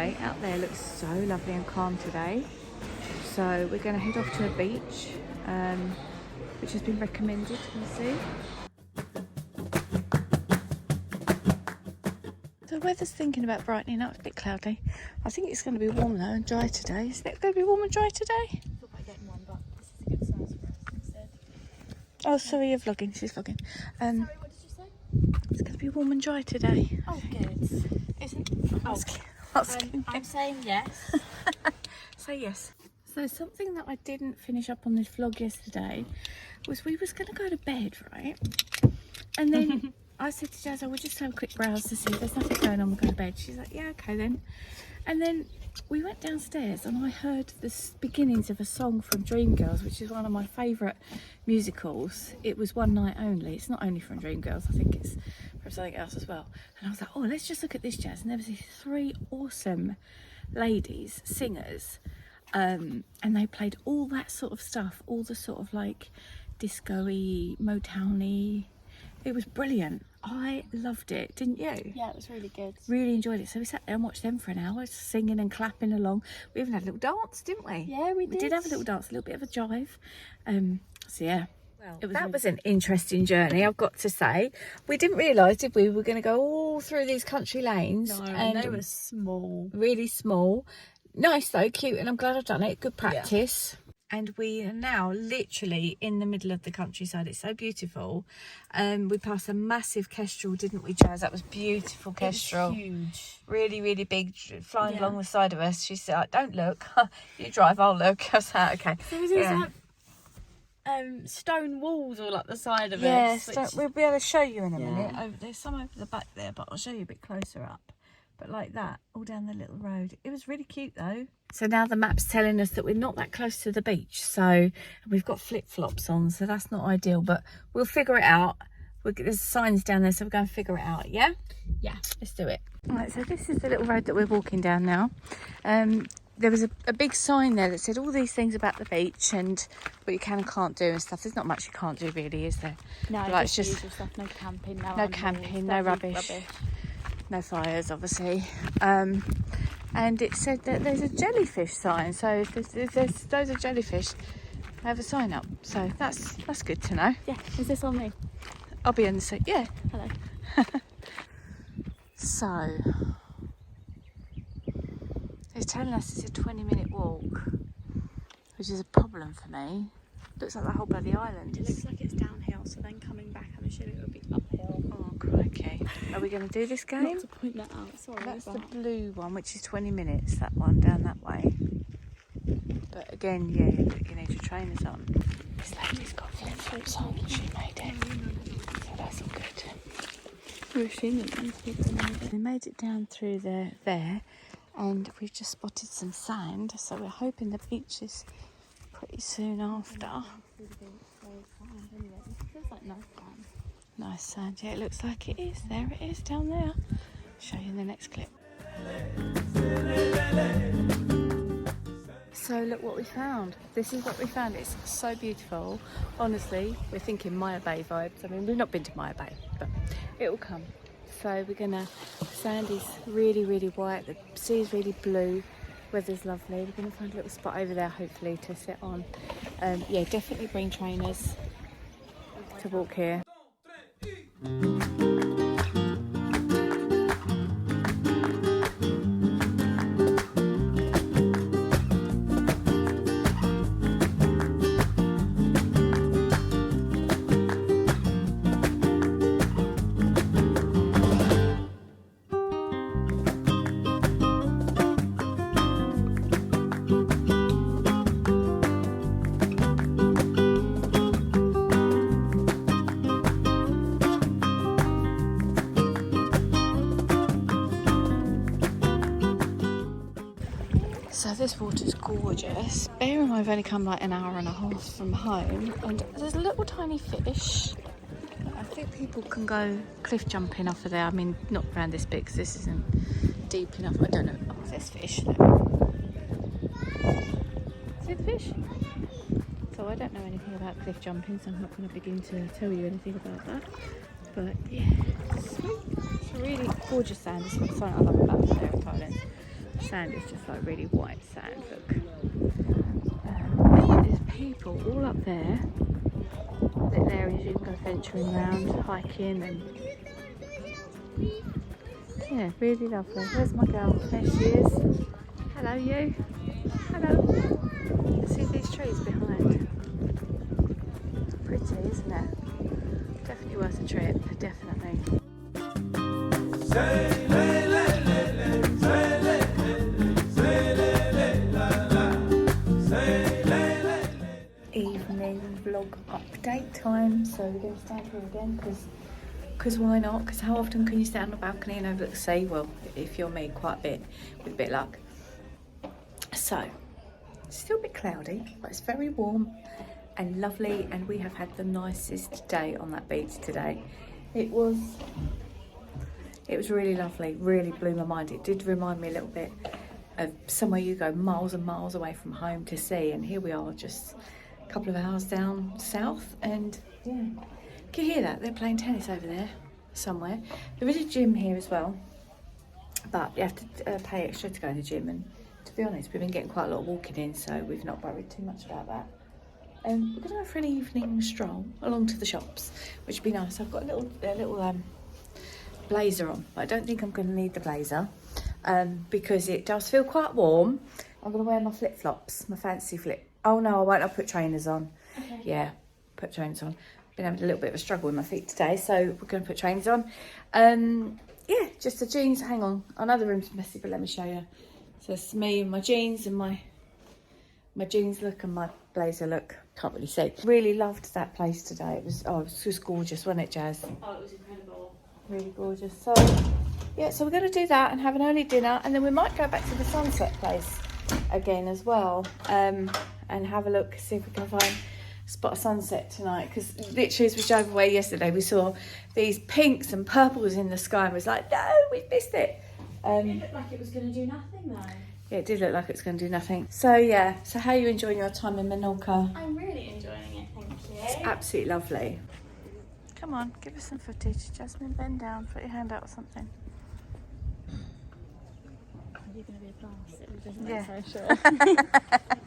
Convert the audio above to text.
Anyway, out there looks so lovely and calm today. So we're going to head off to a beach, which has been recommended, you can see. The weather's thinking about brightening up. It's a bit cloudy. I think it's going to be warm though and dry today. Isn't it going to be warm and dry today? I thought about getting one, but this is a good size for us instead. Oh, sorry, you're vlogging. She's vlogging. Sorry, what did you say? It's going to be warm and dry today. Oh, good. Isn't? I'm saying yes. Say yes. So something that I didn't finish up on this vlog yesterday was we was going to go to bed, right? And then I said to Jazz, we'll just have a quick browse to see if there's nothing going on, we'll go to bed. She's like, yeah, okay then. And then we went downstairs and I heard the beginnings of a song from Dreamgirls, which is one of my favourite musicals. It was One Night Only. It's not only from Dreamgirls, I think it's from something else as well. And I was like, oh, let's just look at this, Jazz. And there was these 3 awesome ladies, singers, and they played all that sort of stuff, all the sort of like disco-y, Motown-y. It was brilliant. I loved it, didn't you? Yeah, it was really good. Really enjoyed it. So we sat there and watched them for an hour, singing and clapping along. We even had a little dance, didn't we? Yeah, we did. We did have a little dance, a little bit of a jive. So yeah, Well, that was an interesting journey, I've got to say. We didn't realise, did we? We were going to go all through these country lanes. No, and they were small. Really small. Nice though, cute, and I'm glad I've done it. Good practice. Yeah. And we are now literally in the middle of the countryside. It's so beautiful. We passed a massive kestrel, didn't we, Jazz? That was beautiful kestrel. It was huge. Really, really big, flying along the side of us. She said, don't look. You drive, I'll look. I was like, okay. There was these like stone walls all up the side of us. Yes, we'll be able to show you in a minute. There's some over the back there, but I'll show you a bit closer up. But like that, all down the little road. It was really cute though. So now the map's telling us that we're not that close to the beach. So we've got flip-flops on, so that's not ideal, but we'll figure it out. There's signs down there, so we're going to figure it out, yeah? Yeah. Let's do it. All right, so this is the little road that we're walking down now. There was a big sign there that said all these things about the beach and what you can and can't do and stuff. There's not much you can't do really, is there? No, like, it's just usual stuff. No camping, no camping, no rubbish. No fires, obviously. And it said that there's a jellyfish sign. So if there's those are jellyfish, they have a sign up. So that's good to know. Yeah, is this on me? I'll be on the seat. Yeah. Hello. So it's telling us it's a 20-minute walk, which is a problem for me. Looks like the whole bloody island It looks like it's downhill, so then coming back, I'm assuming it would be uphill. Oh, crikey. Are we going to do this game? Not to point that out, sorry. That's the blue one, which is 20 minutes, that one, down that way. But again, yeah, you need your trainers on. This lady's got flip-flops on, she made it. So that's all good. We're assuming people made it. We made it down through there, and we've just spotted some sand, so we're hoping the beach is pretty soon after. Nice sand, yeah, it looks like it is. There it is down there. I'll show you in the next clip. So look what we found. This is what we found. It's so beautiful. Honestly, we're thinking Maya Bay vibes. I mean, we've not been to Maya Bay, but it will come. So we're gonna, the sand is really, really white. The sea is really blue. Weather's lovely. We're going to find a little spot over there, hopefully, to sit on. Yeah, definitely bring trainers to walk here. So this water's gorgeous. Bear in mind I've only come like an hour and a half from home, and there's a little tiny fish. I think people can go cliff jumping off of there. I mean, not around this big because this isn't deep enough. I don't know. Oh, there's fish. See the fish? So I don't know anything about cliff jumping, so I'm not going to begin to tell you anything about that. But yeah, it's a really gorgeous sand. This is something I love about the Faroe Islands. Sand is just like really white sand, look. There's people all up there. Little areas you can go venturing around, hiking and... Yeah, really lovely. Where's my girl? There she is. Hello, you. Hello. See these trees behind? Pretty, isn't it? Definitely worth a trip, definitely. Evening vlog update time. So we're going to stand here again because why not? Because how often can you stand on the balcony and overlook the sea? Well, if you're me, quite a bit, with a bit of luck. So, it's still a bit cloudy, but it's very warm and lovely, and we have had the nicest day on that beach today. It was really lovely, really blew my mind. It did remind me a little bit of somewhere you go miles and miles away from home to see, and here we are just a couple of hours down south, and yeah. Can you hear that? They're playing tennis over there somewhere. There is a gym here as well, but you have to pay extra to go to the gym, and to be honest, we've been getting quite a lot of walking in, so we've not worried too much about that. We're going to go for an evening stroll along to the shops, which would be nice. I've got a little blazer on, but I don't think I'm going to need the blazer because it does feel quite warm. I'm going to wear my flip-flops, my fancy flip. Oh no, I won't. I'll put trainers on. Okay. Yeah, put trainers on. Been having a little bit of a struggle with my feet today, so we're going to put trainers on. Yeah, just the jeans. Hang on, I know the room's messy, but let me show you. So it's me and my jeans and my jeans look and my blazer look. Can't really see. Really loved that place today. It was just gorgeous, wasn't it, Jazz? Oh, it was incredible. Really gorgeous. So yeah, so we're going to do that and have an early dinner, and then we might go back to the sunset place again as well, and have a look, see if we can spot a sunset tonight, because literally as we drove away yesterday we saw these pinks and purples in the sky and was like, no, we've missed it. It looked like it was going to do nothing though. Yeah, it did look like it was going to do nothing. So yeah, so how are you enjoying your time in Menorca? I'm really enjoying it, thank you. It's absolutely lovely. Come on, give us some footage. Jasmine, bend down, put your hand out or something. Are you going to be a blast? It doesn't Yeah. look so sure.